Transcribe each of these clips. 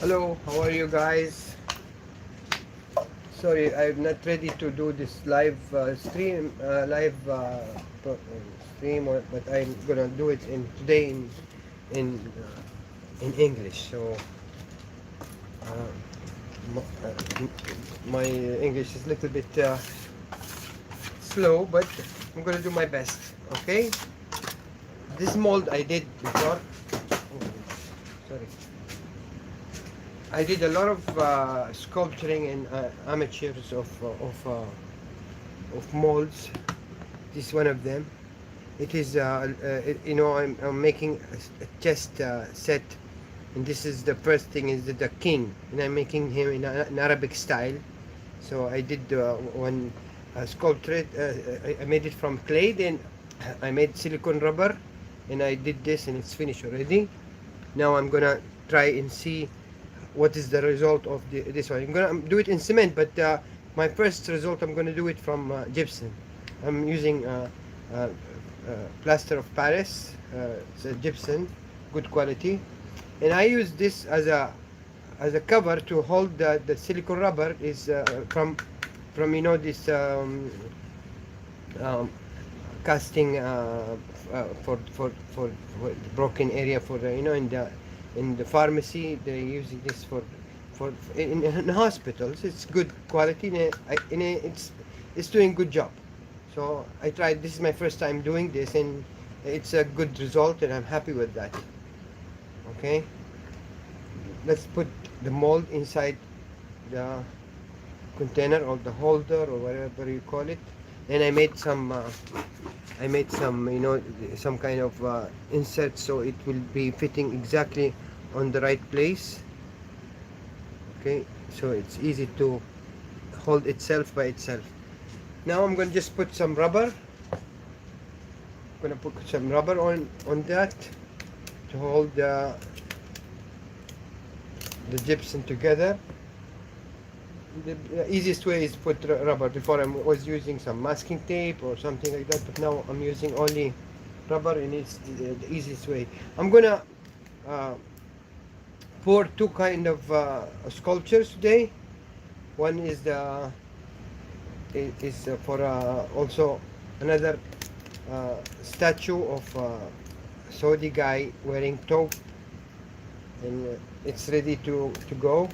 Hello, how are you guys? Sorry, I'm not ready to do this live stream, but I'm gonna do it in today in in English. So uh, my English is a little bit slow, but I'm gonna do my best. Okay, this mold I did before. Oh, sorry. I did a lot of sculpturing and amateurs of molds. This is one of them. It is, I'm making a chest set, and this is the first thing is the king, and I'm making him in an Arabic style. So I did one sculpture. I made it from clay. Then I made silicone rubber, and I did this, and it's finished already. Now I'm gonna try and see what is the result of this one. I'm gonna do it in cement, but my first result I'm gonna do it from gypsum. I'm using plaster of Paris. It's a gypsum, good quality, and I use this as a cover to hold the silicone rubber is from this um, casting for broken area for in the pharmacy. They're using this for in hospitals. It's good quality, and it's doing good job. So I tried. This is my first time doing this, and it's a good result, and I'm happy with that. Okay, let's put the mold inside the container or the holder or whatever you call it. And I made some some kind of insert, so it will be fitting exactly on the right place. Okay, so it's easy to hold itself by itself. Now I'm going to just put some rubber. I'm going to put some rubber on that to hold the gypsum together. The easiest way is put rubber. Before I was using some masking tape or something like that, but now I'm using only rubber, and it's the easiest way. I'm gonna pour two kind of sculptures today. One is for also another statue of Saudi guy wearing tope, and it's ready to go.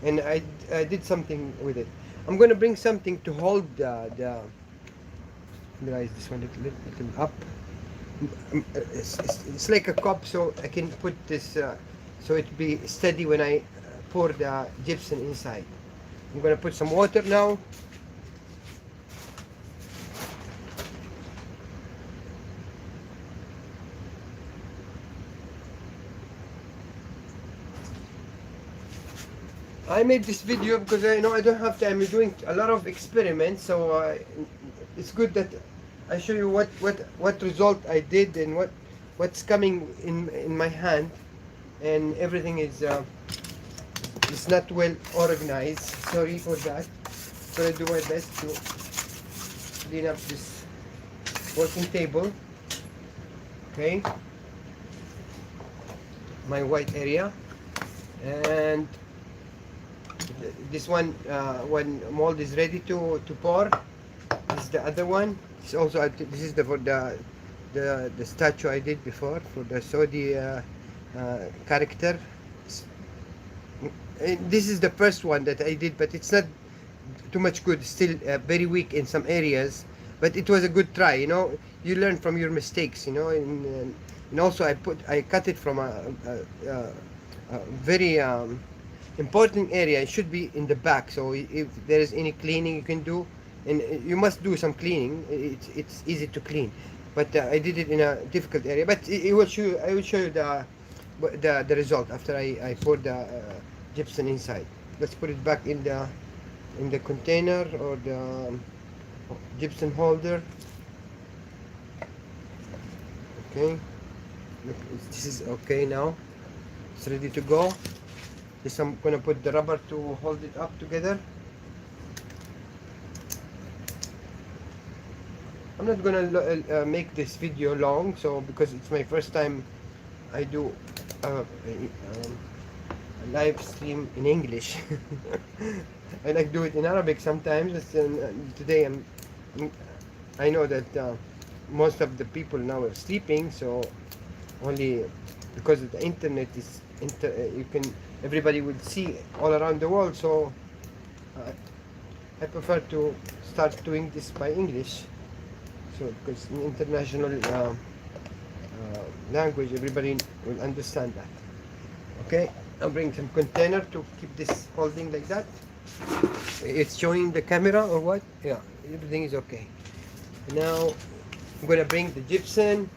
And I did something with it. I'm going to bring something to hold the raise this one a little up. It's like a cup, so I can put this so it be steady when I pour the gypsum inside. I'm going to put some water now. I made this video because I know I don't have time. I'm doing a lot of experiments, so it's good that I show you what result I did and what's coming in my hand, and everything is it's not well organized. Sorry for that. So I do my best to clean up this working table. Okay, my white area, and this one when mold is ready to pour. This is the other one. This also this is for the statue I did before for the Saudi character. This is the first one that I did, but it's not too much good. Still very weak in some areas, but it was a good try. You learn from your mistakes. And also I cut it from a very important area. It should be in the back, so if there is any cleaning you can do, and you must do some cleaning, it's easy to clean, but I did it in a difficult area. But I will show you the result after I pour the gypsum inside. Let's put it back in the container or the gypsum holder. Okay, look, this is okay now. It's ready to go. Just I'm gonna put the rubber to hold it up together. I'm not gonna make this video long, so because it's my first time I do live stream in English. I like do it in Arabic sometimes. Today I know that most of the people now are sleeping, so only because of the internet is you can everybody will see all around the world. So uh, I prefer to start doing this by English. So because in international language, everybody will understand that. Okay, I'll bring some container to keep this holding like that. It's showing the camera or what? Yeah, everything is okay. Now I'm gonna bring the gypsum.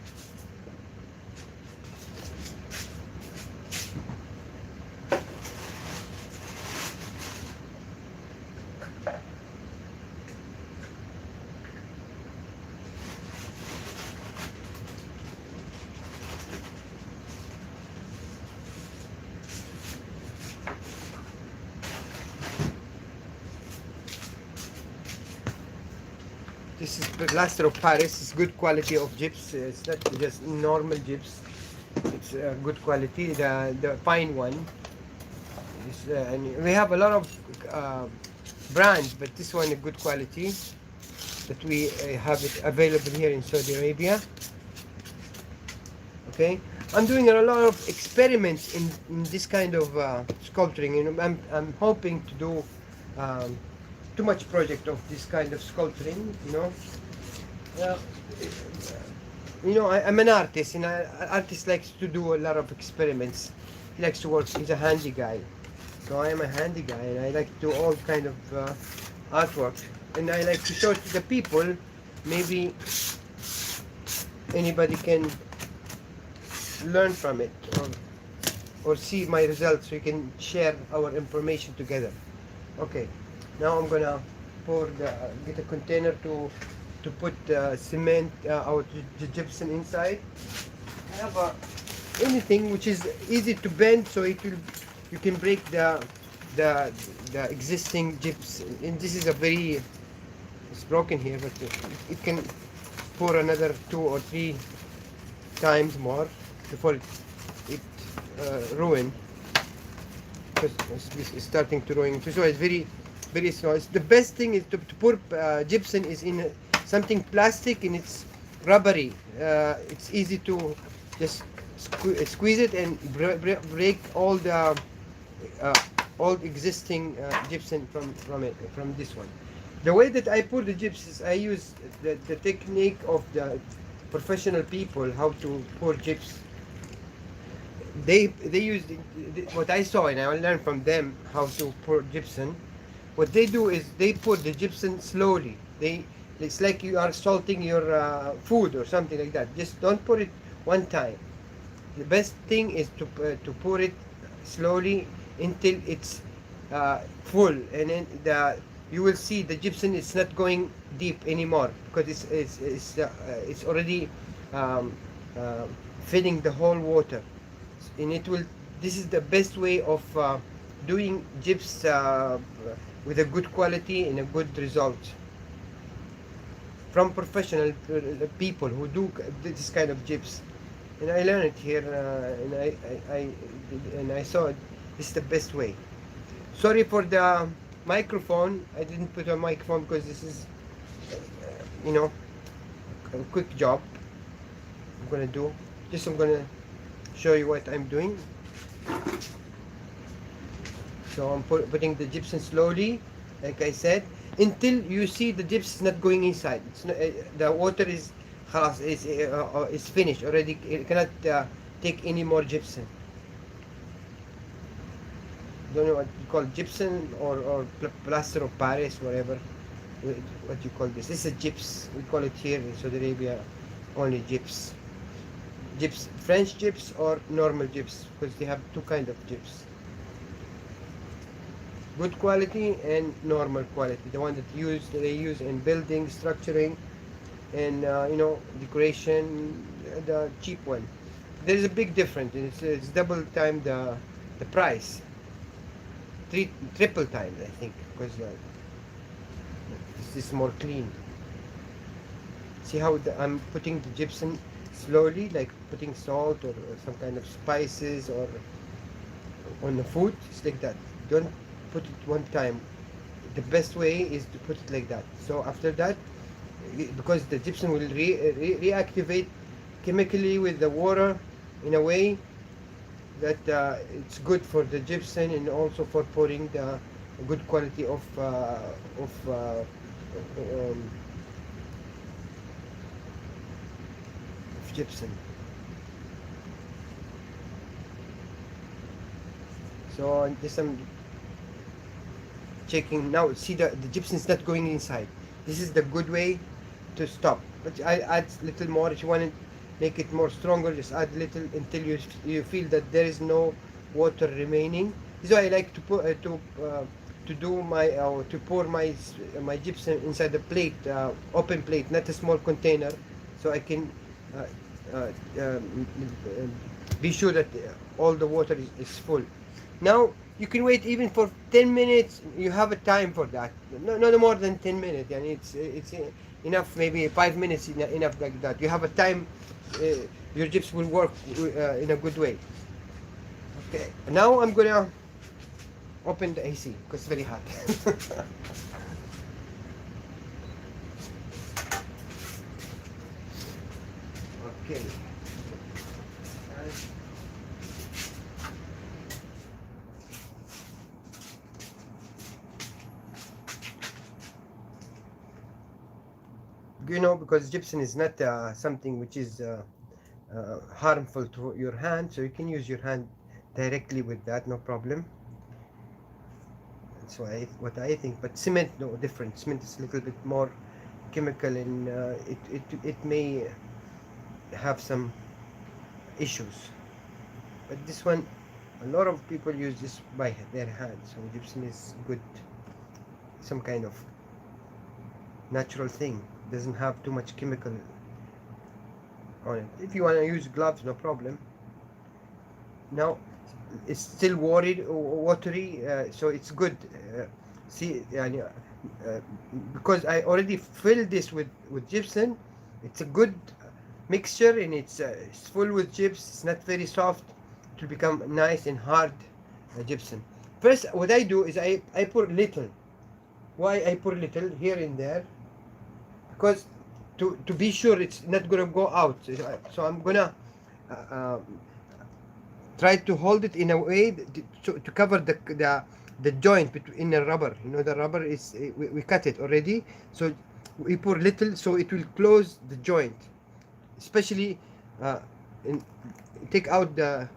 This is plaster of Paris. It's good quality of gyps. It's not just normal gyps. It's good quality. The fine one. And we have a lot of brands, but this one is good quality. That we have it available here in Saudi Arabia. Okay, I'm doing a lot of experiments in this kind of sculpturing. You know, I'm hoping to do too much project of this kind of sculpturing. Uh, I'm an artist, and an artist likes to do a lot of experiments. He likes to work. He's a handy guy, so I am a handy guy, and I like to do all kind of artwork, and I like to show it to the people. Maybe anybody can learn from it, or see my results, so you can share our information together. Okay, now I'm gonna get a container to put cement, our gypsum inside. I have anything which is easy to bend, so you can break the existing gypsum. And this is it's broken here, but it can pour another 2 or 3 times more before it ruin, because it's starting to ruin. So it's very small. The best thing is to pour gypsum is in something plastic, and it's rubbery. It's easy to just squeeze it and break all the existing gypsum from this one. The way that I pour the gypsum is I use the technique of the professional people, how to pour gypsum. They use what I saw, and I learned from them how to pour gypsum. What they do is they pour the gypsum slowly. It's like you are salting your food or something like that. Just don't pour it one time. The best thing is to pour it slowly until it's full, and then you will see the gypsum is not going deep anymore, because it's already filling the whole water, and this is the best way of doing gypsum with a good quality and a good result from professional people who do this kind of gypsum. And I learned it here, and I saw it. This is the best way. Sorry for the microphone. I didn't put a microphone because this is a quick job I'm gonna do. I'm gonna show you what I'm doing. So I'm putting the gypsum slowly, like I said, until you see the gypsum is not going inside. It's not, the water is finished already. It cannot take any more gypsum. Don't know what you call gypsum or plaster of Paris, whatever. What you call this? This is a gyps. We call it here in Saudi Arabia only gyps. Gyps, French gyps or normal gyps, because they have two kind of gyps. Good quality and normal quality. The one that they use in building, structuring, and decoration. The cheap one. There is a big difference. It's double time the price. Triple time, I think, because this is more clean. See how I'm putting the gypsum slowly, like putting salt or some kind of spices or on the food, it's like that. Don't put it one time. The best way is to put it like that. So after that, because the gypsum will reactivate chemically with the water in a way that it's good for the gypsum and also for pouring the good quality of um, gypsum. So this I'm checking now. See, the gypsum is not going inside. This is the good way to stop. But I add little more if you want to make it more stronger. Just add little until you feel that there is no water remaining. This is why I like to put to do my to pour my gypsum inside the plate, open plate, not a small container, so I can uh, uh, um, be sure that all the water is full. Now you can wait even for 10 minutes. You have a time for that. No more than 10 minutes. And it's enough. Maybe 5 minutes enough like that. You have a time. Your gyps will work in a good way. Okay. Now I'm gonna open the AC because it's very hot. Okay. You know, because gypsum is not something which is harmful to your hand, so you can use your hand directly with that, no problem. That's what I think. But cement, no different. Cement is a little bit more chemical, and it may have some issues. But this one, a lot of people use this by their hands. So gypsum is good, some kind of natural thing. Doesn't have too much chemical on it. If you want to use gloves, no problem. Now it's still watery, so it's good. See, because I already filled this with gypsum. It's a good mixture, and it's full with gyps. It's not very soft. It will become nice and hard gypsum. First, what I do is I pour little. Why I pour little here and there? Because to be sure it's not gonna go out. So I'm gonna try to hold it in a way to cover the joint between the rubber. You know, the rubber is we cut it already, so we pour little so it will close the joint, especially take out the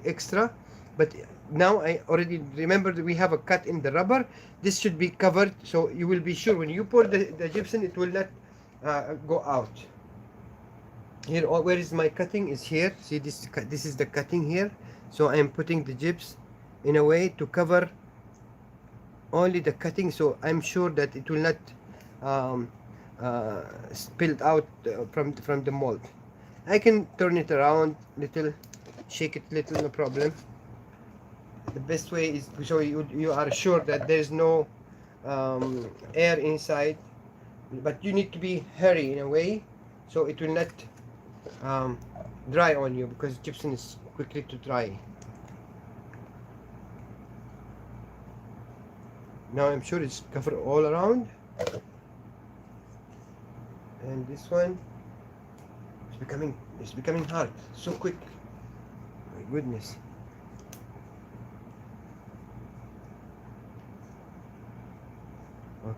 extra. But now I already remember that we have a cut in the rubber. This should be covered, so you will be sure when you pour the gypsum it will not go out. Here, where is my cutting? Is here. See, this is the cutting here. So I am putting the gyps in a way to cover only the cutting, so I'm sure that it will not spill out from the mold. I can turn it around little, shake it little, no problem. The best way is so you are sure that there is no air inside, but you need to be hurry in a way so it will not dry on you, because gypsum is quickly to dry. Now I'm sure it's covered all around, and this one is becoming hard so quick. My goodness.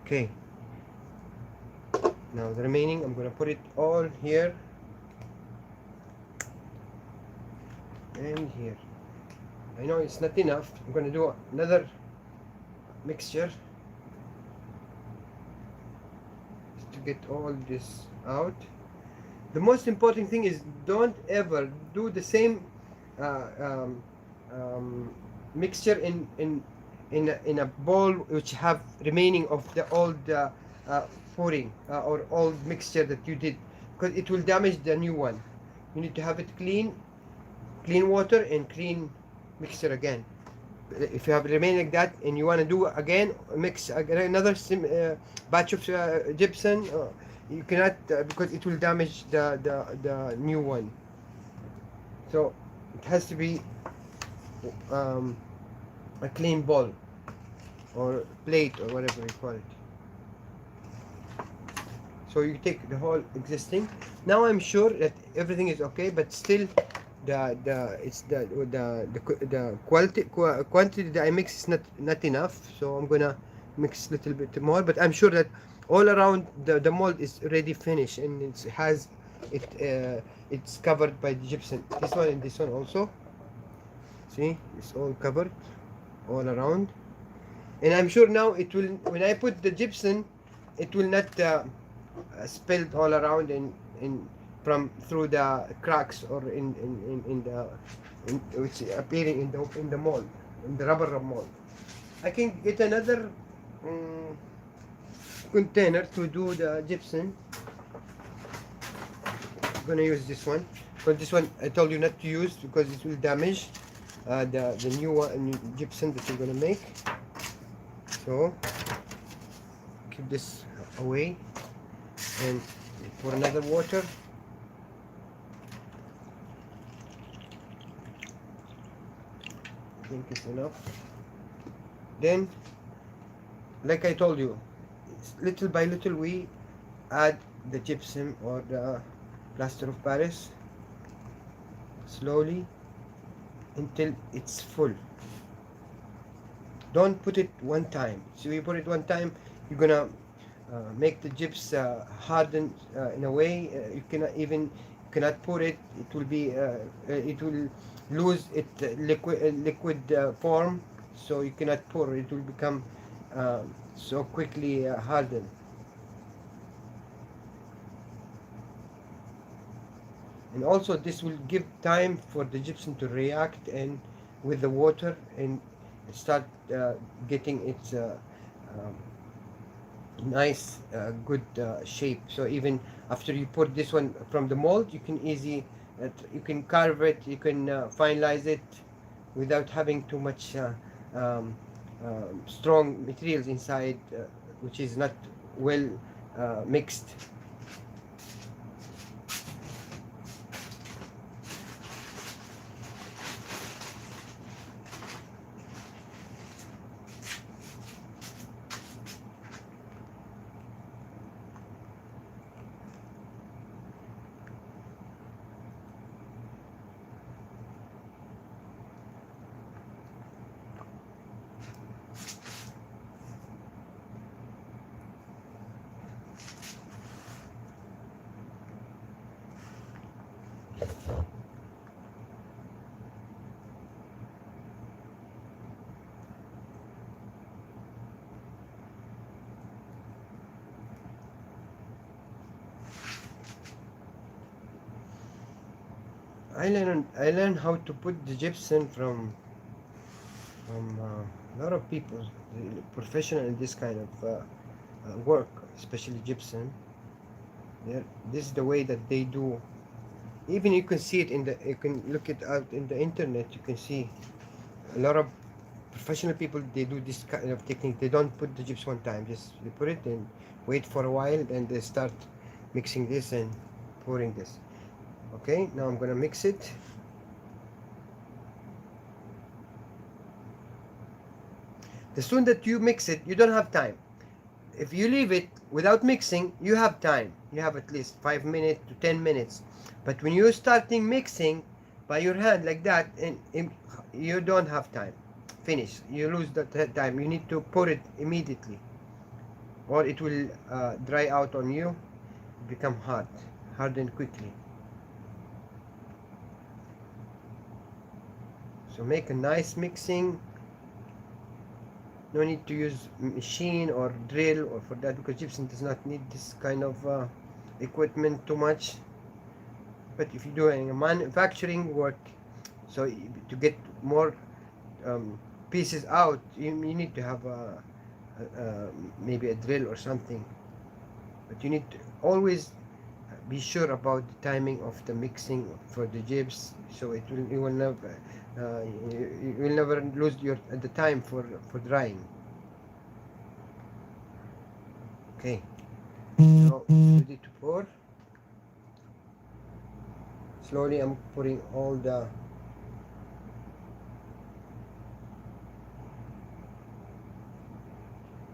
Okay, now the remaining I'm gonna put it all here and here. I know it's not enough. I'm gonna do another mixture to get all this out. The most important thing is don't ever do the same mixture in a bowl which have remaining of the old pouring or old mixture that you did, because it will damage the new one. You need to have it clean water and clean mixture again. If you have remain like that and you want to do again mix another batch of gypsum, you cannot, because it will damage the new one. So it has to be um, a clean bowl or plate or whatever you call it. So you take the whole existing. Now I'm sure that everything is okay, but still the quantity that I mix is not enough. So I'm gonna mix a little bit more. But I'm sure that all around the mold is already finished, and it has it's covered by the gypsum. This one and this one also. See, it's all covered all around. And I'm sure now it will, when I put the gypsum, it will not spilled all around in from through the cracks or in the which appearing in the mold, in the rubber mold. I can get another um, container to do the gypsum. I'm gonna use this one, but this one I told you not to use because it will damage the new one, new gypsum that you're gonna make. So keep this away and pour another water. I think it's enough. Then, like I told you, little by little we add the gypsum or the plaster of Paris slowly until it's full. Don't put it one time. So you put it one time, you're gonna make the gyps harden in a way you cannot even cannot pour it. It will be it will lose its liquid form, so you cannot pour. It will become so quickly hardened. And also this will give time for the gypsum to react and with the water and start getting its um, nice good shape. So even after you put this one from the mold, you can you can carve it, you can finalize it without having too much um, strong materials inside, which is not well mixed. I learned how to put the gypsum from a lot of people, professional in this kind of work, especially gypsum. Yeah, this is the way that they do. Even you can see it in the, you can look it out in the internet. You can see a lot of professional people. They do this kind of technique. They don't put the gypsum one time. Just they put it and wait for a while, then they start mixing this and pouring this. Okay, now I'm gonna mix it. The sooner that you mix it, you don't have time. If you leave it without mixing, you have time. You have at least 5 minutes to 10 minutes. But when you're starting mixing by your hand like that, and you don't have time. Finish. You lose that time. You need to pour it immediately, or it will dry out on you, become hard, harden quickly. So make a nice mixing. No need to use machine or drill or for that, because gypsum does not need this kind of equipment too much. But if you're doing a manufacturing work, so to get more pieces out, you need to have maybe a drill or something. But you need to always be sure about the timing of the mixing for the gyps, so you will never you will never lose the time for drying. Okay, now ready to pour. Slowly I'm pouring all the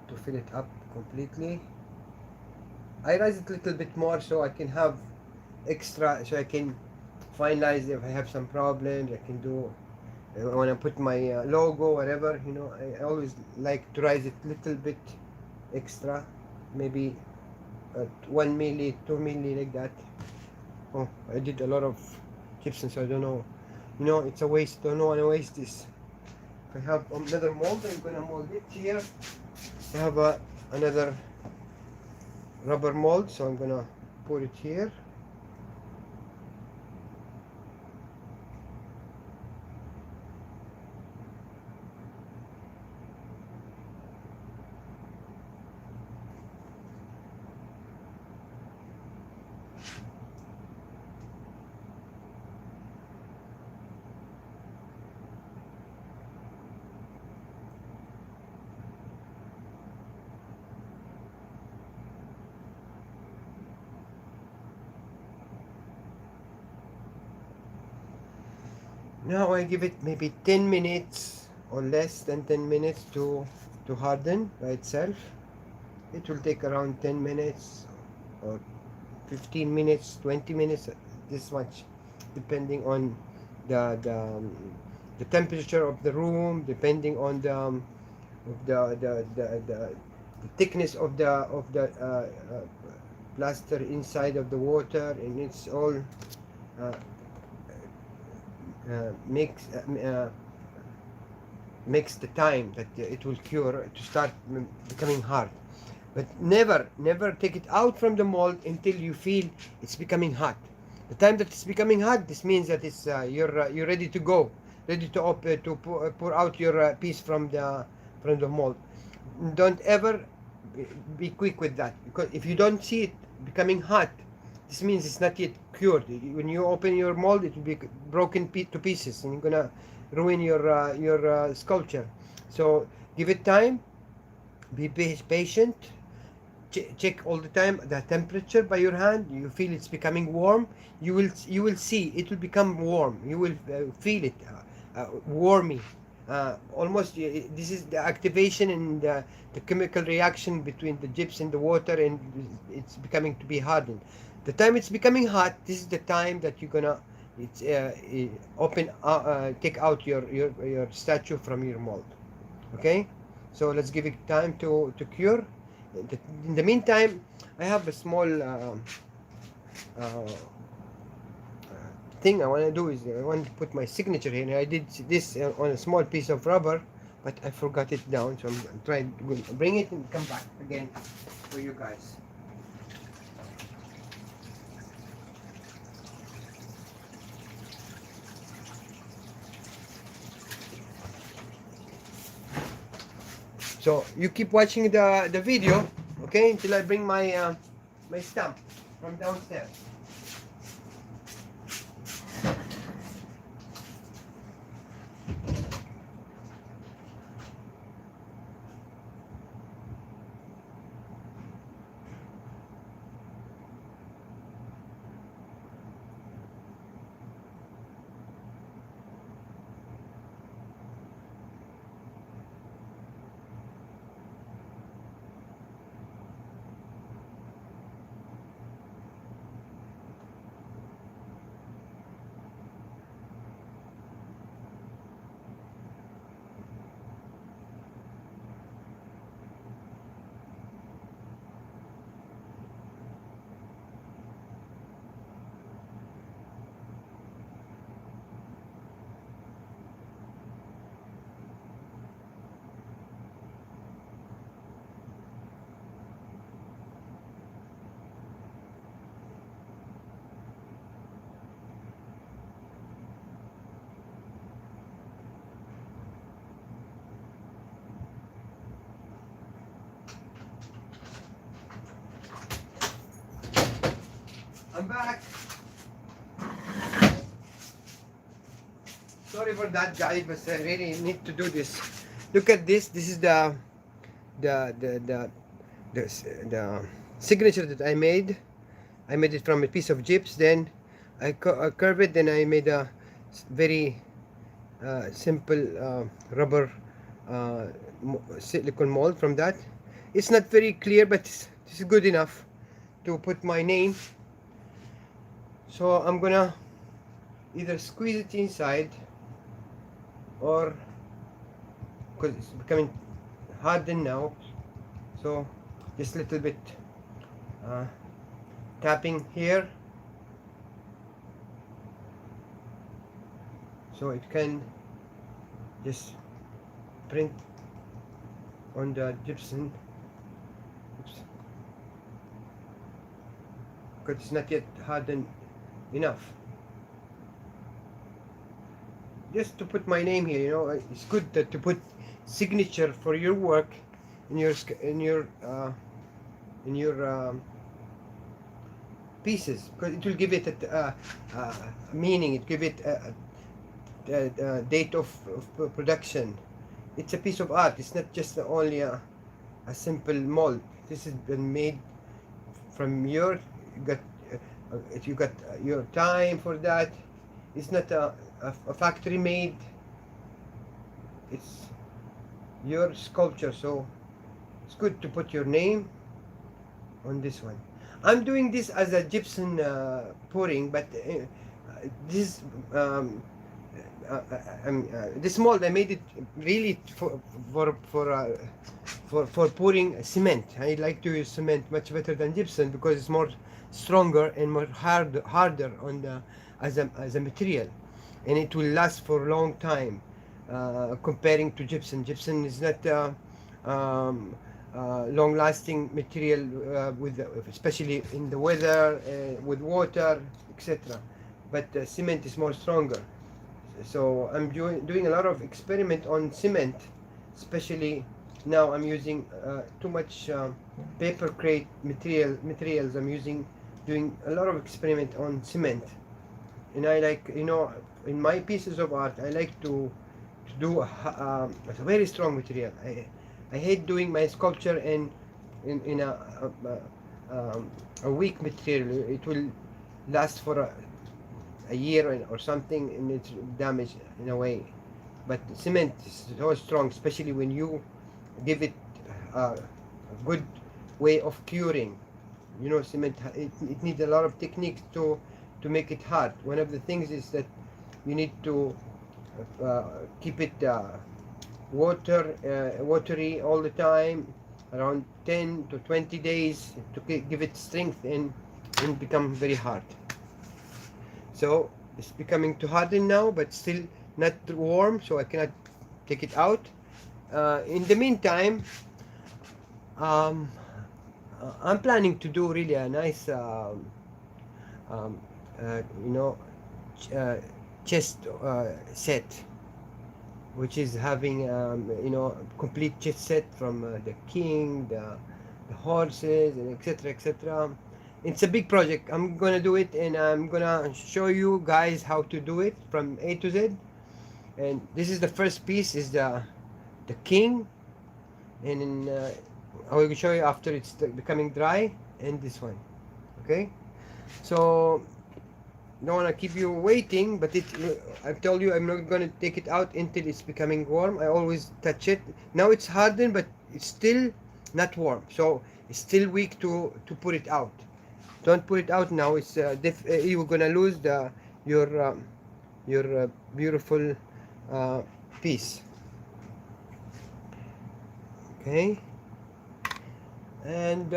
to fill it up completely. I raise it a little bit more so I can have extra, so I can finalize if I have some problems. I can do when I put my logo, whatever, you know. I always like to raise it a little bit extra, maybe 1 milli, 2 milli, like that. Oh, I did a lot of gypsum, so I don't know, you know, it's a waste. Don't want to waste this. If I have another mold, I'm gonna mold it here. I have another rubber mold, so I'm gonna put it here. Now I give it maybe 10 minutes or less than 10 minutes to harden by itself. It will take around 10 minutes or 15 minutes, 20 minutes, this much, depending on the the, um, the temperature of the room, depending on the thickness of the plaster inside of the water, and it's all uh, makes the time that it will cure to start becoming hard. But never take it out from the mold until you feel it's becoming hot. The time that it's becoming hot, this means that it's you're ready to go, ready to pour out your piece from the mold. Don't ever be quick with that, because if you don't see it becoming hot, this means it's not yet cured. When you open your mold, it will be broken to pieces, and you're gonna ruin your sculpture. So give it time. Be patient. Check all the time the temperature by your hand. You feel it's becoming warm. You will see it will become warm. You will feel it warming. Almost this is the activation and the chemical reaction between the gypsum and the water, and it's becoming to be hardened. The time it's becoming hot, this is the time that you're gonna take out your statue from your mold. Okay, so let's give it time to cure. In the meantime, I have a small uh, thing I want to do is I want to put my signature here. And I did this on a small piece of rubber, but I forgot it down, so I'm trying to bring it and come back again for you guys. So you keep watching the video, okay, until I bring my my stamp from downstairs. I'm back. Sorry for that, guys, but I really need to do this. Look at this. This is the the the the signature that I made. I made it from a piece of gyps. Then I curve it. Then I made a very simple rubber silicone mold from that. It's not very clear, but this is good enough to put my name. So I'm gonna either squeeze it inside, or because it's becoming hardened now, so just a little bit tapping here, so it can just print on the gypsum. Oops. Because it's not yet hardened enough. Just to put my name here, you know, it's good to put signature for your work in your pieces, because it will give it a meaning. It give it a date of production. It's a piece of art. It's not just only a simple mold. This has been made from your you got your time for that. It's not a factory made. It's your sculpture, so it's good to put your name on this one. I'm doing this as a gypsum pouring, but this this mold I made it really for pouring cement. I like to use cement much better than gypsum because it's more stronger and more harder on the as a material, and it will last for a long time comparing to gypsum. Gypsum is not long-lasting material with especially in the weather, with water, etc. But cement is more stronger. So I'm doing a lot of experiment on cement, especially now I'm using too much paper crate materials. I'm doing a lot of experiment on cement, and I like, you know, in my pieces of art I like to do a very strong material. I hate doing my sculpture in a weak material. It will last for a year or something, and it's damaged in a way. But cement is so strong, especially when you give it a good way of curing. You know, cement, it needs a lot of techniques to make it hard. One of the things is that you need to keep it watery all the time, around 10 to 20 days to give it strength and become very hard. So it's becoming too hardened now, but still not warm, so I cannot take it out. In the meantime, I'm planning to do really a nice you know, chest set, which is having you know, complete chest set from the king, the horses, and etc, etc. It's a big project. I'm gonna do it, and I'm gonna show you guys how to do it from A to Z. And this is the first piece, is the king, and I will show you after it's becoming dry, and this one. Okay, so don't want to keep you waiting, but I've told you I'm not going to take it out until it's becoming warm. I always touch it. Now it's hardened, but it's still not warm, so it's still weak to put it out. Don't put it out now. It's you're gonna lose your beautiful piece. Okay, and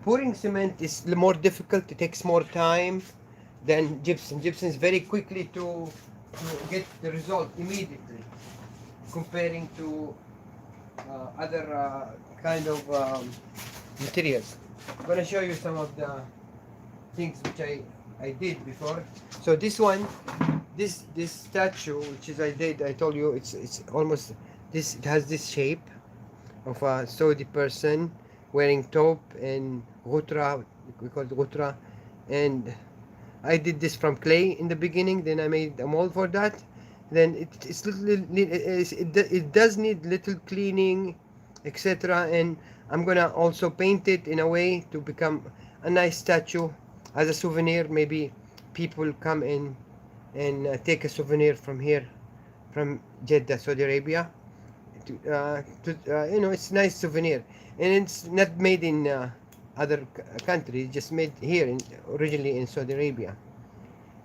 pouring cement is more difficult. It takes more time than gypsum. Gypsum is very quickly to get the result immediately, comparing to other kind of materials. I'm gonna show you some of the things which I did before. So this one, this statue, which is I told you it's almost this. It has this shape of a Saudi person wearing top and ghutra. We call it ghutra, and I did this from clay in the beginning. Then I made a mold for that. Then it does need little cleaning, etc. And I'm gonna also paint it in a way to become a nice statue as a souvenir. Maybe people come in and take a souvenir from here, from Jeddah, Saudi Arabia. you know, it's nice souvenir, and it's not made in other countries, just made here originally in Saudi Arabia.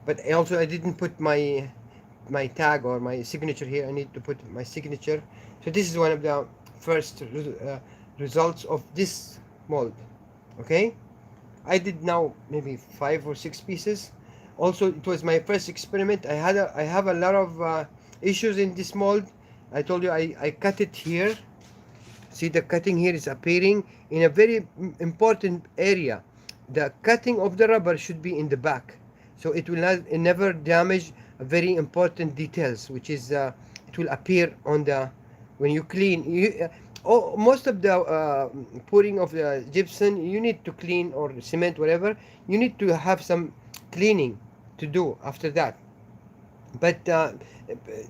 But also I didn't put my tag or my signature here. I need to put my signature. So this is one of the first results of this mold. Okay, I did now maybe 5 or 6 pieces. Also, it was my first experiment. I have a lot of issues in this mold. I told you I cut it here. See, the cutting here is appearing in a very important area. The cutting of the rubber should be in the back, so it will not never damage very important details, which is it will appear on the when you clean. Most of the pouring of the gypsum, you need to clean, or cement, whatever. You need to have some cleaning to do after that. But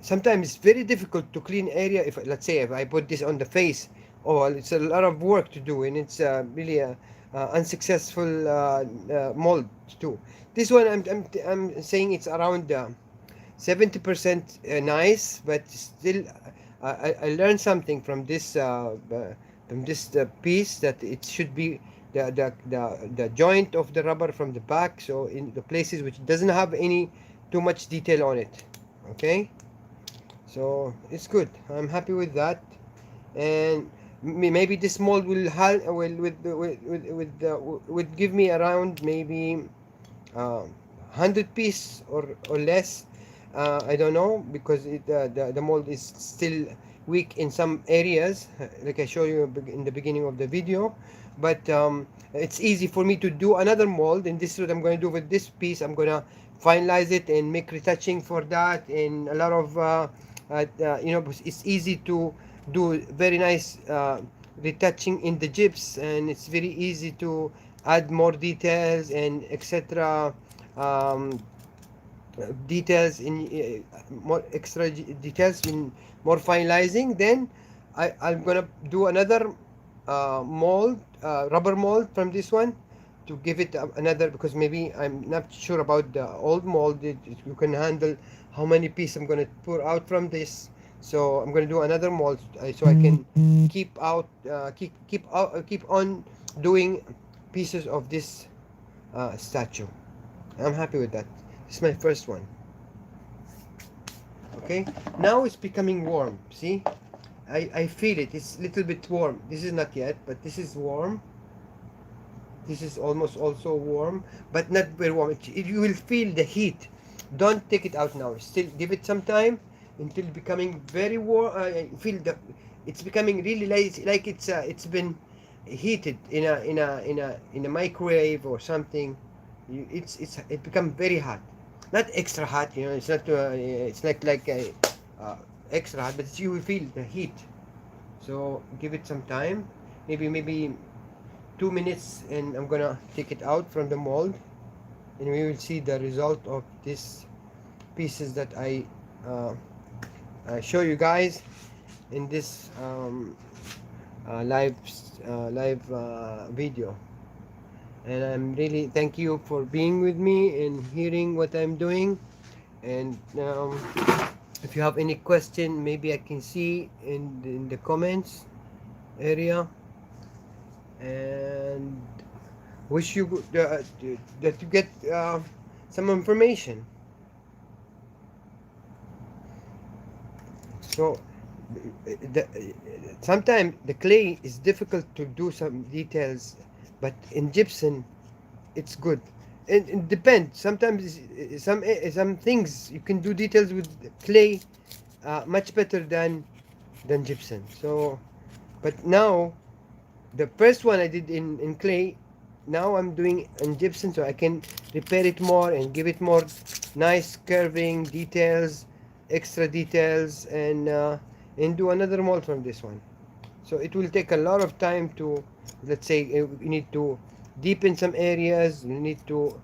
sometimes it's very difficult to clean area. If, let's say, if I put this on the face, oh, it's a lot of work to do, and it's really a unsuccessful mold too. This one, I'm saying it's around 70% nice, but still I learned something from this piece, that it should be the joint of the rubber from the back, so in the places which doesn't have any too much detail on it. Okay, so it's good. I'm happy with that. And maybe this mold will would give me around maybe 100 piece or less. I don't know, because the mold is still weak in some areas, like I show you in the beginning of the video. But it's easy for me to do another mold, and this is what I'm going to do with this piece. I'm going to finalize it and make retouching for that, and a lot of you know, it's easy to do very nice retouching in the gyps, and it's very easy to add more details and etc. um, details in more extra details in more finalizing. Then I'm gonna do another mold, rubber mold from this one, to give it another, because maybe I'm not sure about the old mold. You can handle how many pieces I'm gonna pour out from this. So I'm gonna do another mold, so I can keep on doing pieces of this statue. I'm happy with that. This is my first one. Okay, now it's becoming warm. See, I feel it. It's a little bit warm. This is not yet, but this is warm. This is almost also warm, but not very warm. You will feel the heat. Don't take it out now. Still give it some time until becoming very warm. Feel the it's becoming really like it's been heated in a microwave or something. It become very hot, not extra hot. You know, it's not it's like a extra hot, but you will feel the heat. So give it some time, maybe 2 minutes, and I'm gonna take it out from the mold, and we will see the result of these pieces that I show you guys in this live video. And I'm really thank you for being with me and hearing what I'm doing. And if you have any question, maybe I can see in the comments area. And wish you that you get some information. So sometimes the clay is difficult to do some details, but in gypsum it's good. And it depends. Sometimes some things you can do details with clay much better than gypsum. So, but now the first one I did in clay, now I'm doing in gypsum, so I can repair it more and give it more nice curving details, extra details, and do another mold from this one. So it will take a lot of time to, let's say, you need to deepen some areas, you need to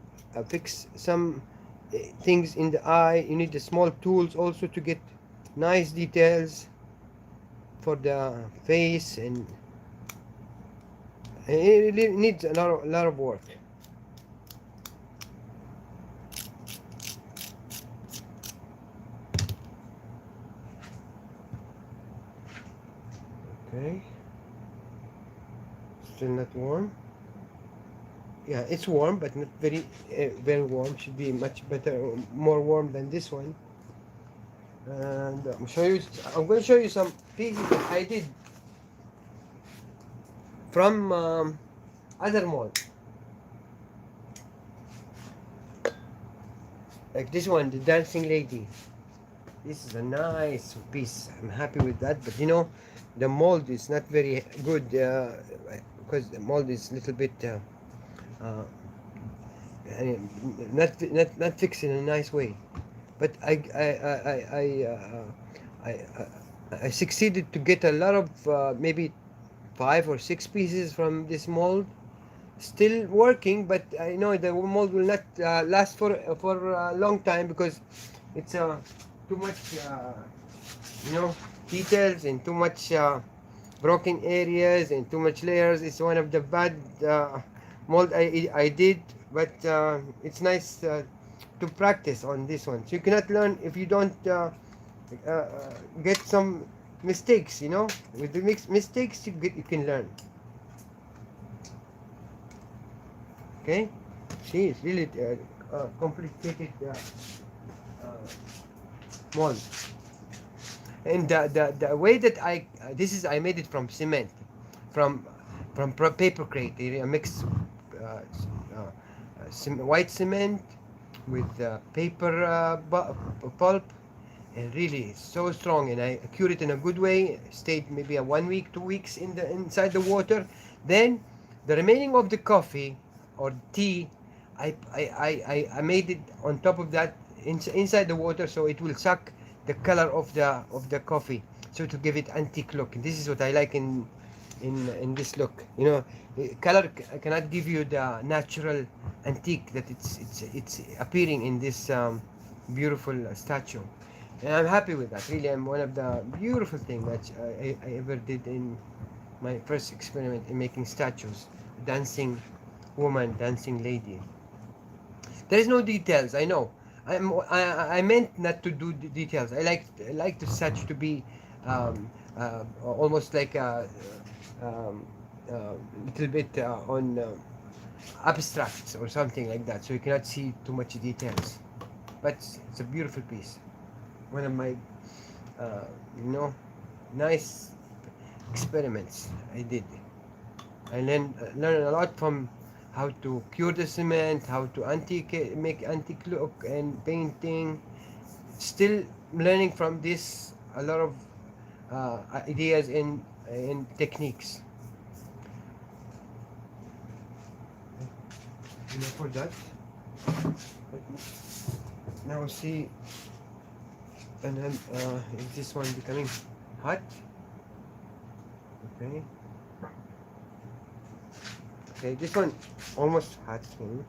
fix some things in the eye, you need the small tools also to get nice details for the face, and it really needs a lot of work. Okay, still not warm. Yeah, it's warm, but not very warm. Should be much better, more warm than this one. And I'm going to show you some pieces that I did from other mold. Like this one, the dancing lady. This is a nice piece. I'm happy with that. But you know, the mold is not very good because the mold is a little bit uh, not fixed in a nice way. But I succeeded to get a lot of maybe 5 or 6 pieces from this mold. Still working, but I know the mold will not last for a long time because it's too much you know, details and too much broken areas and too much layers. It's one of the bad mold I did, but it's nice to practice on this one. So you cannot learn if you don't uh, get some mistakes. You know, with the mistakes you can learn. Okay, see, it's really complicated mold. And the way that I made it from cement, from paper crate. I mixed white cement with paper pulp, and really it's so strong. And I cured it in a good way. Stayed maybe a 1 week, 2 weeks inside the water. Then the remaining of the coffee or tea, I made it on top of that inside the water, so it will suck the color of the coffee, so to give it antique look. And this is what I like in this look. You know, color cannot give you the natural antique that it's appearing in this beautiful statue. And I'm happy with that. Really, I'm one of the beautiful things that I ever did in my first experiment in making statues. Dancing woman, dancing lady. There is no details. I know. I meant not to do the details. I like the statue to be almost like a little bit on abstracts or something like that, so you cannot see too much details. But it's a beautiful piece. One of my you know, nice experiments I did. I learned a lot from how to cure the cement, how to make antique look and painting. Still learning from this a lot of ideas and techniques. Enough for that. Now see, and then is this one becoming hot? Okay. Okay, this one almost hot. I'm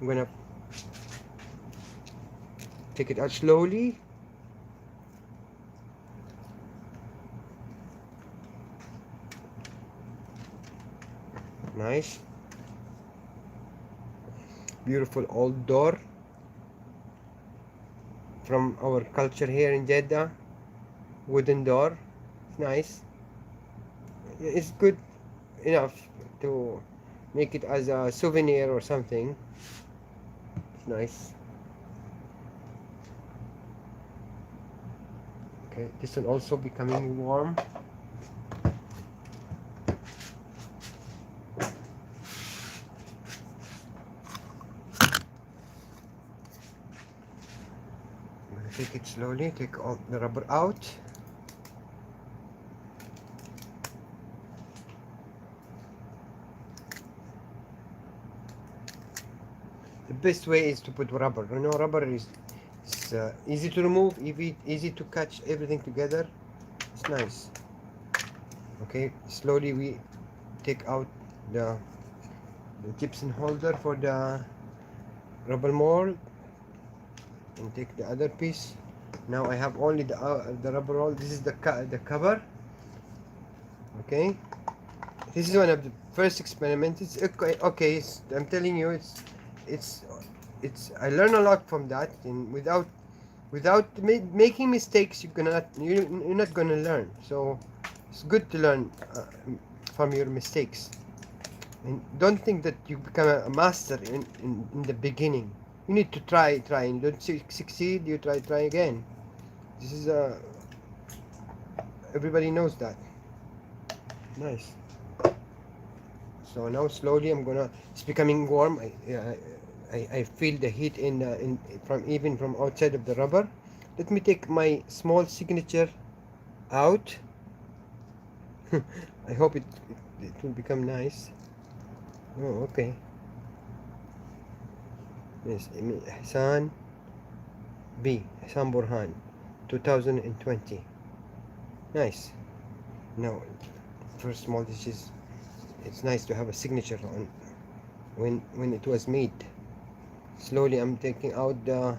gonna take it out slowly. Nice. Beautiful old door from our culture here in Jeddah. Wooden door. It's nice. It's good enough to make it as a souvenir or something. It's nice. Okay, this one also becoming warm. I'm gonna take it slowly, take all the rubber out. The best way is to put rubber. You know, rubber is easy to remove, easy to catch everything together. It's nice. Okay, slowly we take out the gypsum holder for the rubber mold and take the other piece. Now I have only the rubber roll. This is the cover. Okay, this is one of the first experiments. It's okay. I'm telling you, it's I learn a lot from that, and without making mistakes, you're not gonna learn. So It's good to learn from your mistakes. And don't think that you become a master in the beginning. You need to try, and don't succeed, you try again. This is everybody knows that. Nice. So now slowly I'm gonna, it's becoming warm. I feel the heat in from even from outside of the rubber. Let me take my small signature out. I hope it will become nice. Oh, okay. Yes, Hassan Hassan Burhan, 2020. Nice. Now, first small, this is, it's nice to have a signature on when it was made. Slowly I'm taking out the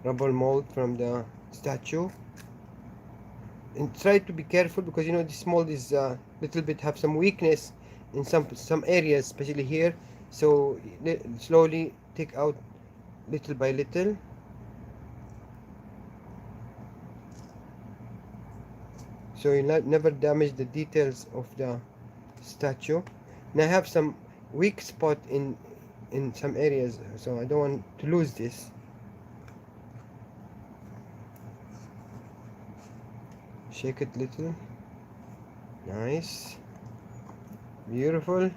rubber mold from the statue, and try to be careful because you know this mold is little bit have some weakness in some areas, especially here. So slowly take out little by little. So you never damage the details of the statue. And I have some weak spot in some areas, so I don't want to lose this. Shake it little. Nice. Beautiful.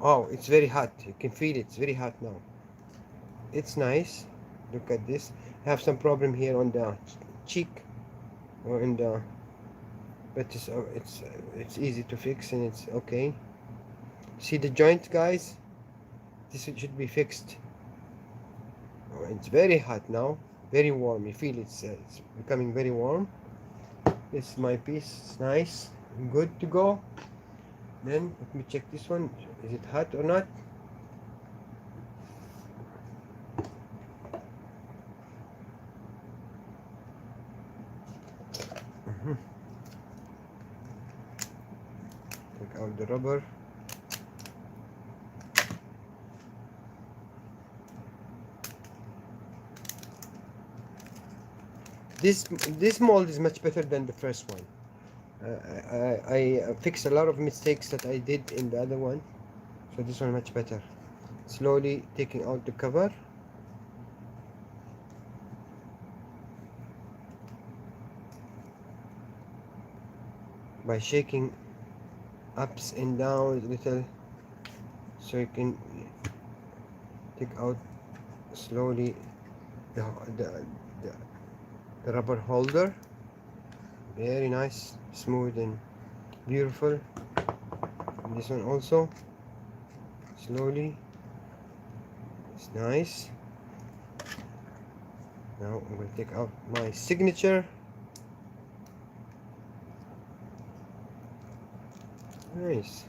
Oh, it's very hot. You can feel it. It's very hot now. It's nice. Look at this. I have some problem here on the cheek or in the, but it's easy to fix and it's okay. See the joint, guys? This should be fixed. Oh, it's very hot now. Very warm. You feel it's becoming very warm. This is my piece. It's nice. Good to go. Then let me check this one. Is it hot or not? Take out the rubber. This mold is much better than the first one. I fixed a lot of mistakes that I did in the other one, so this one much better. Slowly taking out the cover. By shaking ups and downs a little, so you can take out slowly the rubber holder. Very nice, smooth and beautiful. And this one also, slowly. It's nice. Now I'm going to take out my signature. Nice.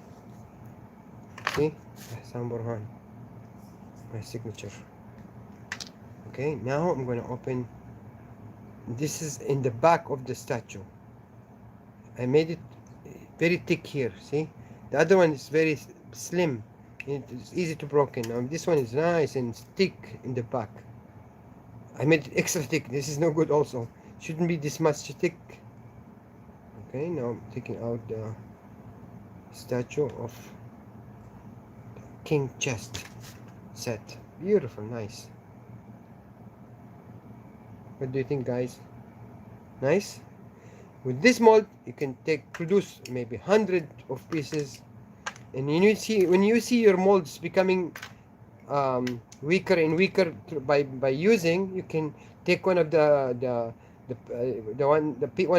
See, Hassan Burhan, my signature. Okay, now I'm going to open. This is in the back of the statue. I made it very thick here. See, the other one is very slim. It's easy to broken. This one is nice and thick in the back. I made it extra thick. This is no good also. Shouldn't be this much thick. Okay, now I'm taking out the statue of king chest set. Beautiful, nice. What do you think, guys? Nice. With this mold you can produce maybe 100 of pieces, and when you see your molds becoming weaker and weaker by using, you can take one of one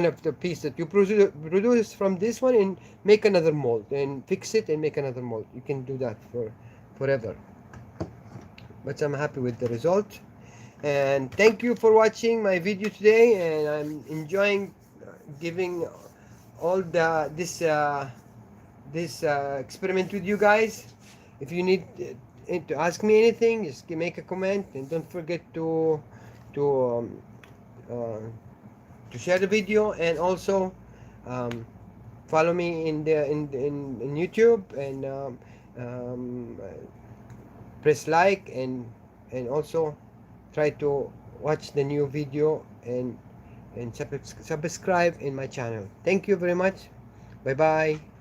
of the piece that you produce from this one and make another mold and fix it and make another mold. You can do that forever. But I'm happy with the result, and thank you for watching my video today. And I'm enjoying giving all this experiment with you guys. If you need to ask me anything, just make a comment, and don't forget to share the video, and also follow me in YouTube, and press like, and also try to watch the new video and subscribe in my channel. Thank you very much. Bye bye.